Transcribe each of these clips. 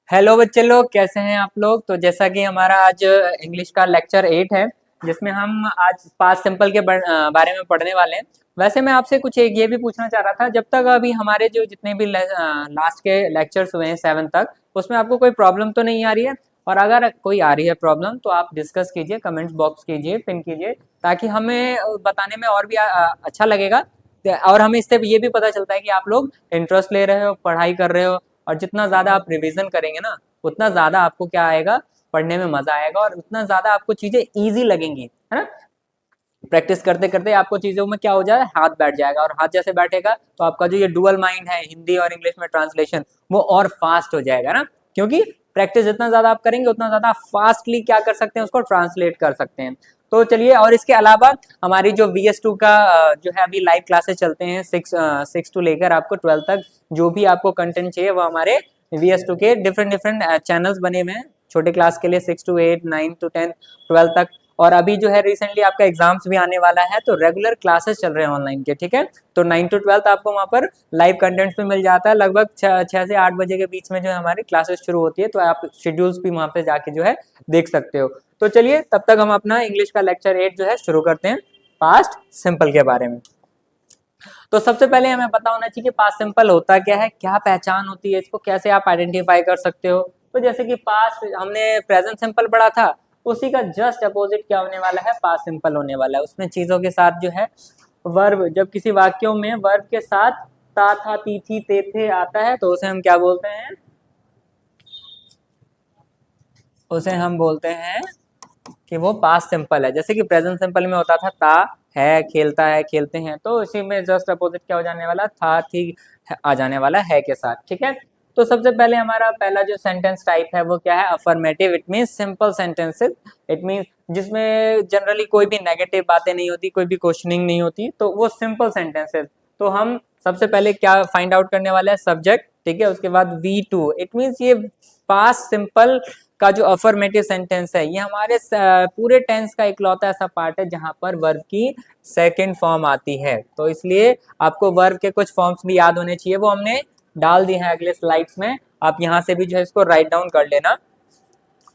Hello बच्चे लोग, कैसे हैं आप लोग। तो जैसा कि हमारा आज इंग्लिश का लेक्चर 8 है, जिसमें हम आज पास्ट सिंपल के बारे में पढ़ने वाले हैं। वैसे मैं आपसे कुछ एक ये भी पूछना चाह रहा था, जब तक अभी हमारे जो जितने भी लास्ट के लेक्चर्स हुए हैं 7 तक, उसमें आपको कोई प्रॉब्लम तो नहीं आ रही है। और अगर कोई आ रही है प्रॉब्लम तो आप डिस्कस कीजिए, कमेंट्स बॉक्स कीजिए, पिन कीजिए, ताकि हमें बताने में और भी अच्छा लगेगा। और हमें इससे ये भी पता चलता है कि आप लोग इंटरेस्ट ले रहे हो, पढ़ाई कर रहे हो। और जितना ज़्यादा आप रिवीजन करेंगे ना, उतना ज़्यादा आपको क्या आएगा, पढ़ने में मज़ा आएगा और उतना ज़्यादा आपको चीज़ें ईज़ी लगेंगी, है ना। प्रैक्टिस करते करते आपको चीज़ों में क्या हो जाए, हाथ बैठ जाएगा। और हाथ जैसे बैठेगा तो आपका जो ये डुअल माइंड है, हिंदी और इंग्लिश में ट्रांसलेशन, वो और फास्ट हो जाएगा ना। क्योंकि प्रैक्टिस जितना ज़्यादा आप करेंगे उतना ज़्यादा फास्टली क्या कर सकते हैं, उसको ट्रांसलेट कर सकते हैं। तो चलिए, और इसके अलावा हमारी जो VS2 का जो है अभी लाइव क्लासेस चलते हैं, 6 टू लेकर आपको 12 तक। जो भी आपको कंटेंट चाहिए वो हमारे VS2 के डिफरेंट डिफरेंट चैनल्स बने हुए हैं। छोटे क्लास के लिए 6 to 8, 9 to 10, 12 तक। और अभी जो है रिसेंटली आपका एग्जाम्स भी आने वाला है, तो रेगुलर क्लासेस चल रहे हैं ऑनलाइन के, ठीक है। तो 9 to 12 आपको वहाँ पर लाइव कंटेंट्स भी मिल जाता है। लगभग 6 से 8 बजे के बीच में जो है हमारी क्लासेस शुरू होती है, तो आप शेड्यूल्स भी वहाँ पे जाके जो है देख सकते हो। तो चलिए, तब तक हम अपना इंग्लिश का लेक्चर 8 जो है शुरू करते हैं पास्ट सिंपल के बारे में। तो सबसे पहले हमें पता होना चाहिए कि पास्ट सिंपल होता क्या है, क्या पहचान होती है, इसको कैसे आप आइडेंटिफाई कर सकते हो। तो जैसे कि पास्ट हमने प्रेजेंट सिंपल पढ़ा था, उसी का जस्ट अपोजिट क्या होने वाला है, पास्ट सिंपल होने वाला है। उसमें चीजों के साथ जो है वर्ब, जब किसी वाक्यों में वर्ब के साथ ता था ती थी ते थे आता है, तो उसे हम क्या बोलते हैं, उसे हम बोलते हैं कि वो पास्ट सिंपल है। जैसे कि प्रेजेंट सिंपल में होता था ता है, खेलता है, खेलते हैं, तो इसी में जस्ट अपोजिट क्या हो जाने वाला, था थी आ जाने वाला है के साथ, ठीक है। तो सबसे पहले हमारा पहला जो सेंटेंस टाइप है वो क्या है, affirmative. It means simple sentences. It means जिसमें जनरली कोई भी नेगेटिव बातें नहीं होती, कोई भी क्वेश्चनिंग नहीं होती, तो वो सिंपल सेंटेंसेस। तो हम सबसे पहले क्या फाइंड आउट करने वाले हैं, सब्जेक्ट, ठीक है। उसके बाद V2। इट मींस ये पास्ट सिंपल का जो अफर्मेटिव सेंटेंस है, ये हमारे पूरे टेंस का इकलौता ऐसा पार्ट है जहां पर वर्ब की सेकंड फॉर्म आती है। तो इसलिए आपको वर्ब के कुछ फॉर्म्स भी याद होने चाहिए, वो हमने डाल दिए हैं अगले स्लाइड्स में। आप यहां से भी जो है इसको राइट डाउन कर लेना,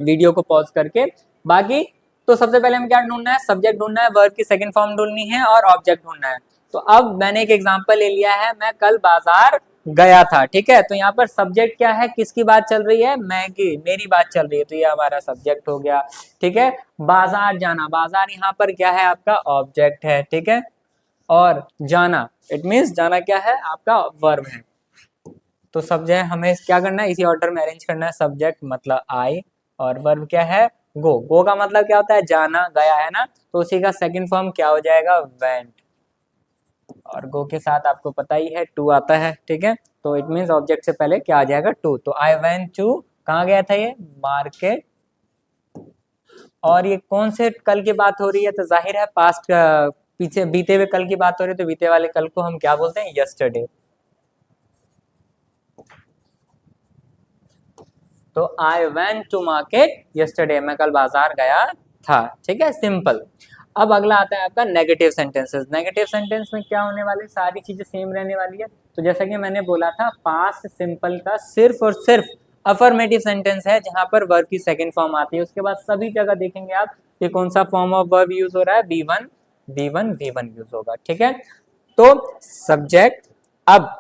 वीडियो को पॉज करके। बाकी तो सबसे पहले हमें क्या ढूंढना है, सब्जेक्ट ढूंढना है, वर्ब की सेकंड फॉर्म ढूंढनी है और ऑब्जेक्ट ढूंढना है। तो अब मैंने एक एग्जांपल ले लिया है, मैं कल बाजार गया था, ठीक है। तो यहाँ पर सब्जेक्ट क्या है, किसकी बात चल रही है, मैं की, मेरी बात चल रही है, तो ये हमारा सब्जेक्ट हो गया, ठीक है। बाजार जाना, बाजार यहाँ पर क्या है, आपका ऑब्जेक्ट है, ठीक है। और जाना, इट मीन्स जाना क्या है, आपका वर्ब है। तो सब्जेक्ट हमें क्या करना है, इसी ऑर्डर में अरेंज करना है। सब्जेक्ट मतलब आई, और वर्ब क्या है, गो। गो का मतलब क्या होता है, जाना, गया, है ना। तो उसी का सेकंड फॉर्म क्या हो जाएगा, वेंट। और गो के साथ आपको पता ही है टू आता है, ठीक है। तो इट मीन्स ऑब्जेक्ट से पहले क्या आ जाएगा, टू। तो आई वेंट टू, कहाँ गया था ये, मार्केट। और ये कौन से कल की बात हो रही है, तो जाहिर है पास्ट का, पीछे बीते हुए कल की बात हो रही है, तो बीते वाले कल को हम क्या बोलते हैं, यस्टरडे। तो I went to market yesterday, मैं कल बाजार गया था, ठीक है, सिंपल। अब अगला आता है आपका नेगेटिव सेंटेंसेस। नेगेटिव सेंटेंस में क्या होने वाली, सारी चीजें सेम रहने वाली है। तो जैसा कि मैंने बोला था, पास्ट सिंपल का सिर्फ और सिर्फ अफर्मेटिव सेंटेंस है जहां पर वर्ब की सेकंड फॉर्म आती है। उसके बाद सभी जगह देखेंगे आप कि कौन सा फॉर्म ऑफ वर्ब यूज हो रहा है, V1 यूज होगा, ठीक है। तो सब्जेक्ट। अब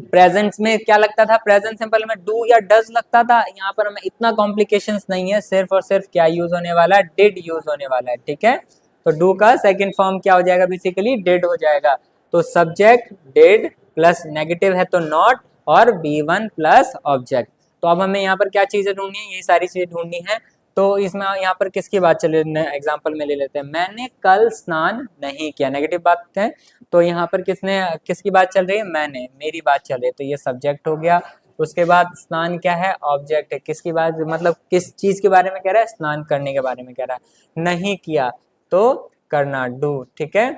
प्रेजेंट में क्या लगता था, प्रेजेंट सिंपल में डू या डज लगता था। यहाँ पर हमें इतना कॉम्प्लिकेशंस नहीं है, सिर्फ और सिर्फ क्या यूज होने वाला है, डिड यूज होने वाला है, ठीक है। तो डू का सेकंड फॉर्म क्या हो जाएगा, बेसिकली डिड हो जाएगा। तो सब्जेक्ट डिड प्लस नेगेटिव है तो नॉट, और V1 प्लस ऑब्जेक्ट। तो अब हमें यहाँ पर क्या चीजें ढूंढनी है, ये सारी चीजें ढूंढनी है। तो इसमें यहाँ पर किसकी बात चले, एग्जाम्पल में ले लेते हैं, मैंने कल स्नान नहीं किया, नेगेटिव बात है। तो यहाँ पर किसकी बात चल रही है, मैंने, मेरी बात चल रही है, तो ये सब्जेक्ट हो गया। उसके बाद स्नान क्या है, ऑब्जेक्ट है, किसकी बात, मतलब किस चीज के बारे में कह रहा है, स्नान करने के बारे में कह रहा है। नहीं किया तो करना, डू, ठीक है।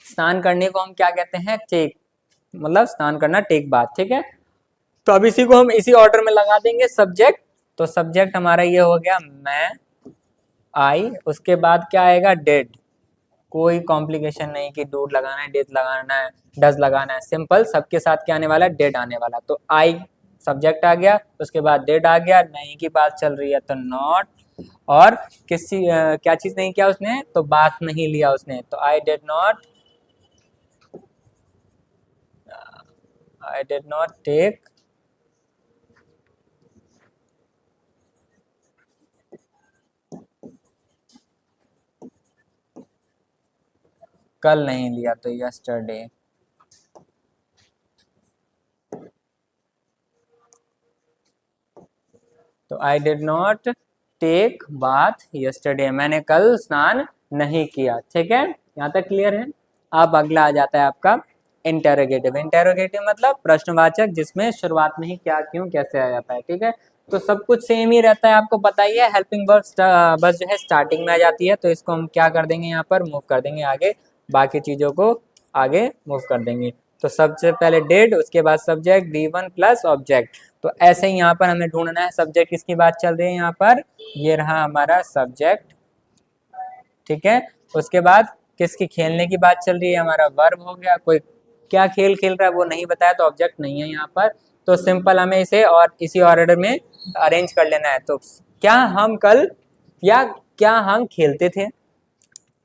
स्नान करने को हम क्या कहते हैं, टेक, मतलब स्नान करना, टेक बात, ठीक है। तो अब इसी को हम इसी ऑर्डर में लगा देंगे, सब्जेक्ट। तो सब्जेक्ट हमारा ये हो गया मैं, आई, उसके बाद क्या आएगा, डेड। कोई कॉम्प्लिकेशन नहीं कि डूड लगाना है, डेज लगाना है, डज लगाना है, सिंपल सबके साथ क्या आने वाला है, डेड आने वाला। तो आई सब्जेक्ट आ गया, उसके बाद डिड आ गया, नहीं की बात चल रही है तो नॉट, और किसी क्या चीज नहीं किया उसने, तो बात नहीं लिया उसने, तो आई डिड नॉट टेक कल नहीं लिया, तो यस्टरडे। तो I did not take bath yesterday, मैंने कल स्नान नहीं किया। ठीक है, यहाँ तक क्लियर है। अब अगला आ जाता है आपका इंटेरोगेटिव। इंटेरोगेटिव मतलब प्रश्नवाचक, जिसमें शुरुआत में ही क्या, क्यों, कैसे आ जाता है। ठीक है, तो सब कुछ सेम ही रहता है, आपको पता ही है। हेल्पिंग वर्ब बस जो है स्टार्टिंग में आ जाती है, तो इसको हम क्या कर देंगे, यहाँ पर मूव कर देंगे आगे, बाकी चीजों को आगे मूव कर देंगे। तो सबसे पहले डिड, उसके बाद सब्जेक्ट V1 प्लस ऑब्जेक्ट। तो ऐसे ही यहाँ पर हमें ढूंढना है सब्जेक्ट किसकी बात चल रही है, यहाँ पर ये रहा हमारा सब्जेक्ट। ठीक है, उसके बाद किसकी खेलने की बात चल रही है, हमारा वर्ब हो गया। कोई क्या खेल खेल रहा है वो नहीं बताया, तो ऑब्जेक्ट नहीं है यहाँ पर। तो सिंपल हमें इसे और इसी ऑर्डर में अरेंज कर लेना है। तो क्या हम कल, या क्या हम खेलते थे,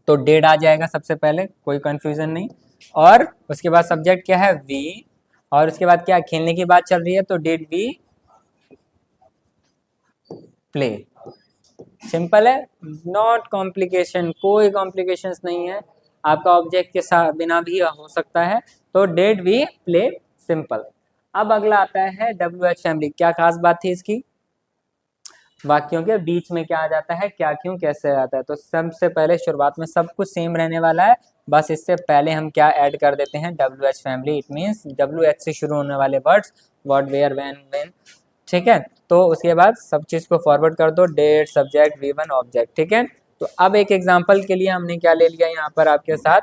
तो डेड आ जाएगा सबसे पहले, कोई कंफ्यूजन नहीं। और उसके बाद सब्जेक्ट क्या है, वी, और उसके बाद क्या, खेलने की बात चल रही है, तो डिड वी प्ले। सिंपल है, नॉट कॉम्प्लिकेशन, कोई कॉम्प्लिकेशंस नहीं है, आपका ऑब्जेक्ट के साथ बिना भी हो सकता है। तो डिड वी प्ले, सिंपल। अब अगला आता है WH फैमिली। क्या खास बात थी इसकी, वाक्यों के बीच में क्या आ जाता है, क्या, क्यों, कैसे आता है। तो सबसे पहले शुरुआत में सब कुछ सेम रहने वाला है, बस इससे पहले हम क्या ऐड कर देते हैं, WH family. It means WH से शुरू होने वाले वर्ड्स, व्हाट, वेयर, व्हेन। ठीक है, तो उसके बाद सब चीज को फॉरवर्ड कर दो, डेट, सब्जेक्ट, V1, ऑब्जेक्ट। ठीक है, तो अब एक एग्जांपल के लिए हमने क्या ले लिया यहाँ पर आपके साथ,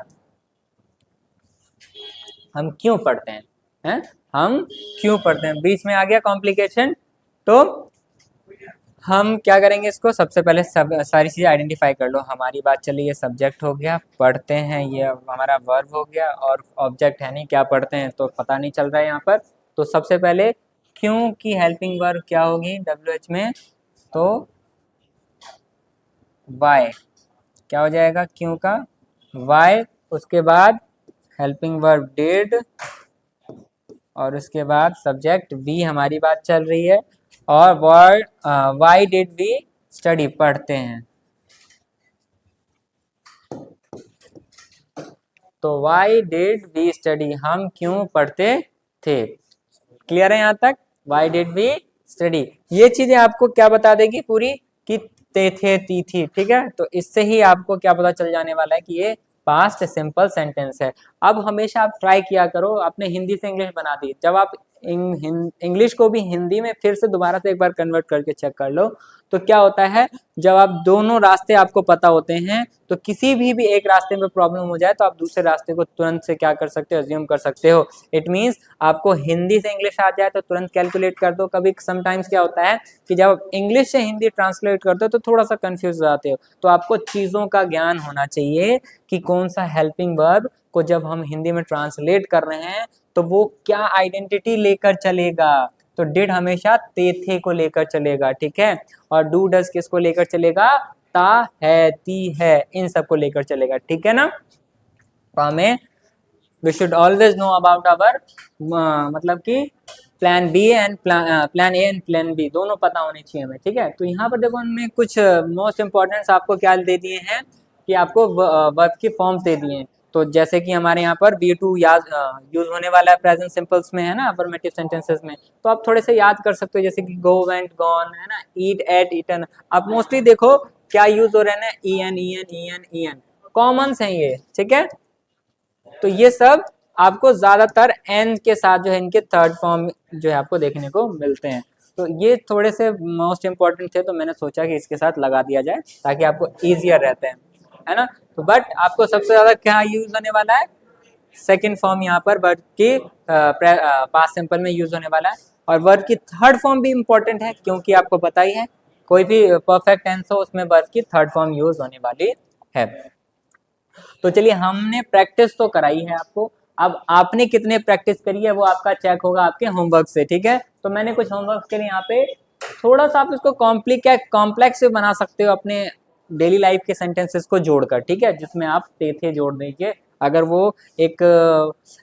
हम क्यों पढ़ते हैं, हम क्यों पढ़ते हैं, बीच में आ गया कॉम्प्लिकेशन। तो हम क्या करेंगे, इसको सबसे पहले सारी चीजें आइडेंटिफाई कर लो। हमारी बात चली, ये सब्जेक्ट हो गया, पढ़ते हैं ये हमारा वर्ब हो गया, और ऑब्जेक्ट है नहीं, क्या पढ़ते हैं तो पता नहीं चल रहा है यहाँ पर। तो सबसे पहले क्यों की हेल्पिंग वर्ब क्या होगी WH में, तो वाई, क्या हो जाएगा क्यों का वाई। उसके बाद हेल्पिंग वर्ब डिड, और उसके बाद सब्जेक्ट वी, हमारी बात चल रही है, और word why did we study, पढ़ते हैं। तो वाई डिड वी स्टडी, हम क्यों पढ़ते थे। क्लियर है यहाँ तक, वाई डिड वी स्टडी। ये चीजें आपको क्या बता देगी पूरी, कि ते थे, ती थी। ठीक है, तो इससे ही आपको क्या पता चल जाने वाला है कि ये पास्ट सिंपल सेंटेंस है। अब हमेशा आप ट्राई किया करो, आपने हिंदी से इंग्लिश बना दी, जब आप इंग्लिश को भी हिंदी में फिर से दोबारा से एक बार कन्वर्ट करके चेक कर लो, तो क्या होता है, जब आप दोनों रास्ते आपको पता होते हैं, तो किसी भी एक रास्ते में प्रॉब्लम हो जाए, तो आप दूसरे रास्ते को तुरंत से क्या कर सकते हो, अज्यूम कर सकते हो। इट मीन्स आपको हिंदी से इंग्लिश आ जाए तो तुरंत कैलकुलेट कर दो। कभी समटाइम्स क्या होता है कि जब आप इंग्लिश से हिंदी ट्रांसलेट करते हो तो थोड़ा सा कंफ्यूज हो जाते हो। तो आपको चीज़ों का ज्ञान होना चाहिए कि कौन सा हेल्पिंग वर्ब को जब हम हिंदी में ट्रांसलेट कर रहे हैं तो वो क्या आइडेंटिटी लेकर चलेगा। तो डिड हमेशा ते थे को लेकर चलेगा, ठीक है, और डू डज किसको लेकर चलेगा, ता है, ती है, इन सब को लेकर चलेगा। ठीक है ना, तो हमें we should always know about our, मतलब कि plan B and plan A and plan B दोनों पता होने चाहिए हमें। ठीक है, तो यहाँ पर देखो हमने कुछ मोस्ट इंपॉर्टेंट आपको क्या दे दिए हैं, कि आपको वर्ब की फॉर्म्स दे दिए हैं। तो जैसे कि हमारे यहाँ पर V2 याद यूज होने वाला है प्रेजेंट सिंपल्स में, है ना, अफर्मेटिव सेंटेंसेस में। तो आप थोड़े से याद कर सकते हो, जैसे कि गो, वेंट, गॉन, है ना, ईट, एट, ईटन। आप मोस्टली देखो क्या यूज हो रहे हैं ना, EN कॉमन है ये। ठीक है, तो ये सब आपको ज्यादातर एन के साथ जो है इनके थर्ड फॉर्म जो है आपको देखने को मिलते हैं। तो ये थोड़े से मोस्ट इंपॉर्टेंट थे, तो मैंने सोचा कि इसके साथ लगा दिया जाए ताकि आपको इजियर रहते हैं, है ना। तो बट आपको सबसे ज्यादा क्या यूज होने वाला है, सेकंड फॉर्म यहाँ पर वर्ब की पास्ट सिंपल में यूज होने वाला है। और वर्ब की थर्ड फॉर्म भी इंपॉर्टेंट है, क्योंकि आपको पता ही है कोई भी परफेक्ट टेंस हो उसमें वर्ब की थर्ड फॉर्म यूज होने वाली है। तो चलिए हमने प्रैक्टिस तो कराई है आपको, अब आपने कितने प्रैक्टिस करी है वो आपका चेक होगा आपके होमवर्क से, ठीक है। तो मैंने कुछ होमवर्क के लिए यहाँ पे थोड़ा सा आप इसको कॉम्प्लेक्स बना सकते हो अपने डेली लाइफ के सेंटेंसेस को जोड़कर, ठीक है, जिसमें आप थे जोड़ दीजिए। अगर वो एक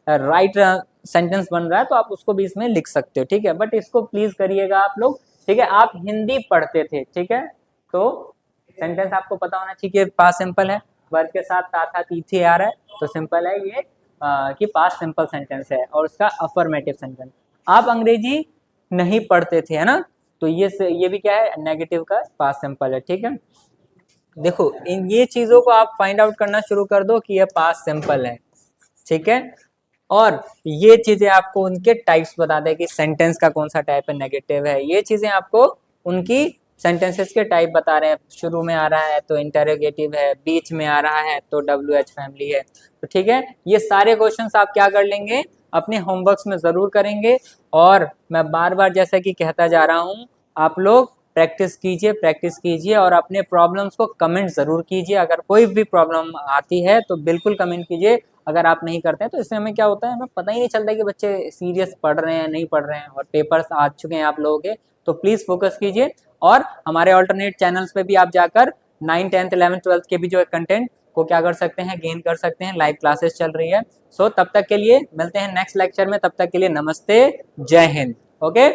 राइट सेंटेंस बन रहा है तो आप उसको भी इसमें लिख सकते हो, ठीक है। बट इसको प्लीज करिएगा आप लोग, ठीक है। आप हिंदी पढ़ते थे, ठीक है, तो सेंटेंस आपको पता होना चाहिए कि पास्ट सिंपल है, वर्ब के साथ था था थी आ रहा है, तो सिंपल है ये कि पास्ट सिंपल सेंटेंस है और उसका अफर्मेटिव सेंटेंस। आप अंग्रेजी नहीं पढ़ते थे, है ना, तो ये भी क्या है, नेगेटिव का पास्ट सिंपल है, ठीक है। देखो इन ये चीजों को आप फाइंड आउट करना शुरू कर दो कि ये पास्ट सिंपल है, ठीक है। और ये चीजें आपको उनके टाइप्स बता दे कि सेंटेंस का कौन सा टाइप है, नेगेटिव है, ये चीजें आपको उनकी सेंटेंसेस के टाइप बता रहे हैं। शुरू में आ रहा है तो इंटरोगेटिव है, बीच में आ रहा है तो WH फैमिली है, तो ठीक है। ये सारे क्वेश्चंस आप क्या कर लेंगे, अपने होमवर्क्स में जरूर करेंगे। और मैं बार बार जैसा कि कहता जा रहा हूँ, आप लोग प्रैक्टिस कीजिए और अपने प्रॉब्लम्स को कमेंट जरूर कीजिए। अगर कोई भी प्रॉब्लम आती है तो बिल्कुल कमेंट कीजिए। अगर आप नहीं करते हैं तो इससे हमें क्या होता है, हमें पता ही नहीं चलता कि बच्चे सीरियस पढ़ रहे हैं नहीं पढ़ रहे हैं, और पेपर्स आ चुके हैं आप लोगों के, तो प्लीज फोकस कीजिए। और हमारे ऑल्टरनेट चैनल्स पे भी आप जाकर 9, 10th, 11th, 12th के भी जो कंटेंट को क्या कर सकते हैं, गेन कर सकते हैं। लाइव क्लासेस चल रही है। सो तब तक के लिए मिलते हैं नेक्स्ट लेक्चर में, तब तक के लिए नमस्ते, जय हिंद। ओके।